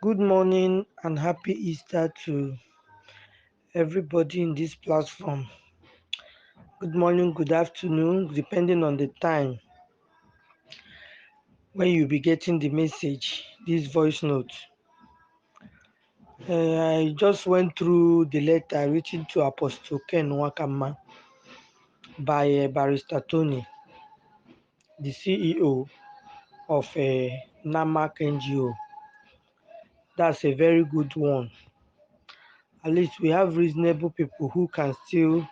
Good morning and happy Easter to everybody in this platform. Good morning, good afternoon, depending on the time when you'll be getting the message, this voice note. I just went through the letter written to Apostle Ken Wakama by Barrister Tony, the CEO of NAMAC NGO. That's a very good one. At least we have reasonable people who can still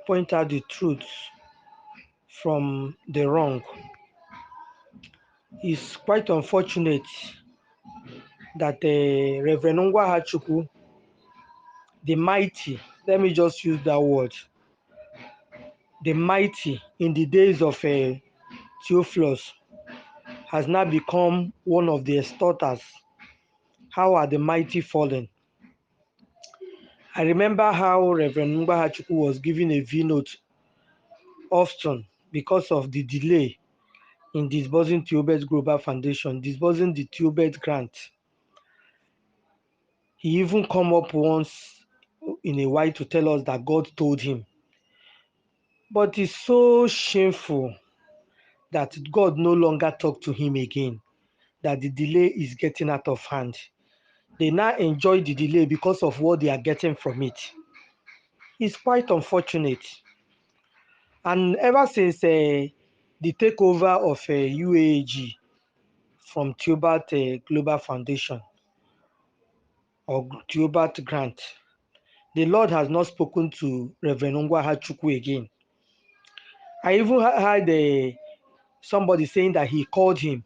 point out the truth from the wrong. It's quite unfortunate that Rev Ngwagchachgu, the mighty, let me just use that word, the mighty in the days of Theophilus, has now become one of the extorters. How are the mighty fallen? I remember how Reverend Ngwagchachgu was given a V-note often because of the delay in disbursing Theobald Global Foundation, disbursing the Theobald grant. He even come up once in a while to tell us that God told him. But it's so shameful that God no longer talked to him again, that the delay is getting out of hand. They now enjoy the delay because of what they are getting from it. It's quite unfortunate. And ever since the takeover of UAG from Theobald Global Foundation or Theobald Grant, the Lord has not spoken to Reverend Ngwagchachgu again. I even heard somebody saying that he called him,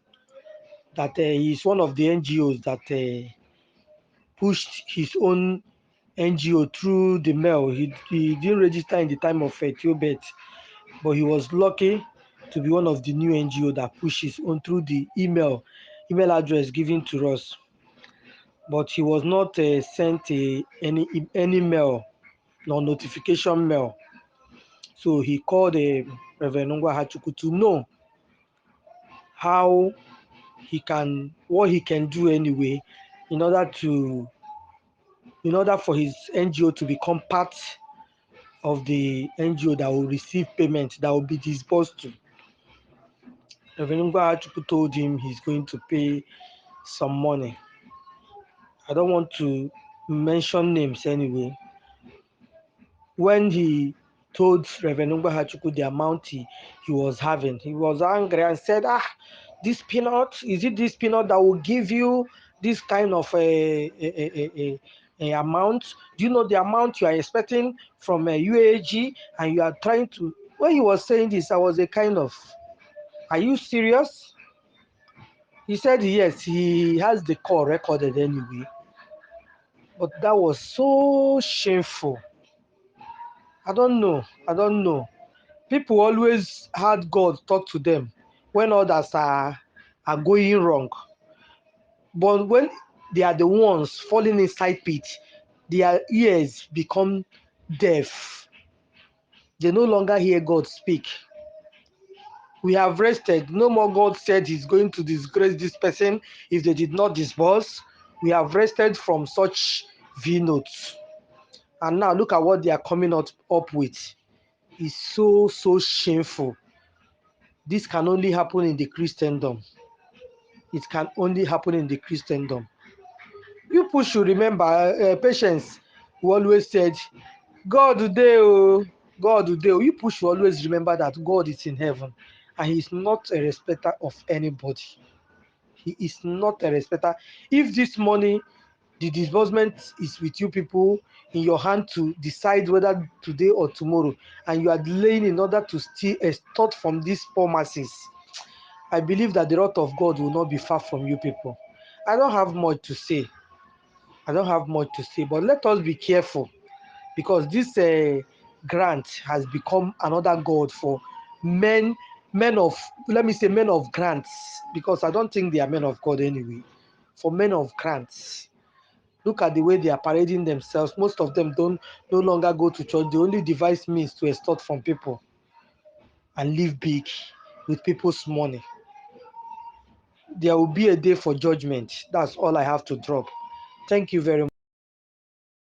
that he's one of the NGOs that pushed his own NGO through the mail. He didn't register in the time of Theobald, but he was lucky to be one of the new NGO that pushed his own through the email address given to us. But he was not sent any mail nor notification mail. So he called Reverend Ngwagchachgu to know how what he can do anyway in order for his NGO to become part of the NGO that will receive payment that will be disbursed to. Reverend Ngwagchachgu told him he's going to pay some money. I don't want to mention names anyway. When he told Reverend Ngwagchachgu the amount he was having, he was angry and said, this peanut, is it this peanut that will give you this kind of a amount? Do you know the amount you are expecting from UAG? And you are trying to, when he was saying this, I was a kind of, are you serious? He said yes, he has the call recorded anyway. But that was so shameful. I don't know. People always had God talk to them when others are going wrong. But when they are the ones falling inside pit, their ears become deaf. They no longer hear God speak. We have rested. No more God said he's going to disgrace this person if they did not disburse. We have rested from such V-notes. And now look at what they are coming up with. It's so shameful. This can only happen in the Christendom. It can only happen in the Christendom. People should remember, Patience who always said, God today, oh, God today. People should always remember that God is in heaven and he is not a respecter of anybody. He is not a respecter. If this money, the disbursement is with you people in your hand to decide whether today or tomorrow, and you are delaying in order to steal extort from these poor masses, I believe that the wrath of God will not be far from you people. I don't have much to say. But let us be careful because this grant has become another god for men of, let me say, men of grants, because I don't think they are men of God anyway. For men of grants, look at the way they are parading themselves. Most of them don't no longer go to church. They only devise means to extort from people and live big with people's money. there will be a day for judgment. That's all I have to drop. Thank you very much.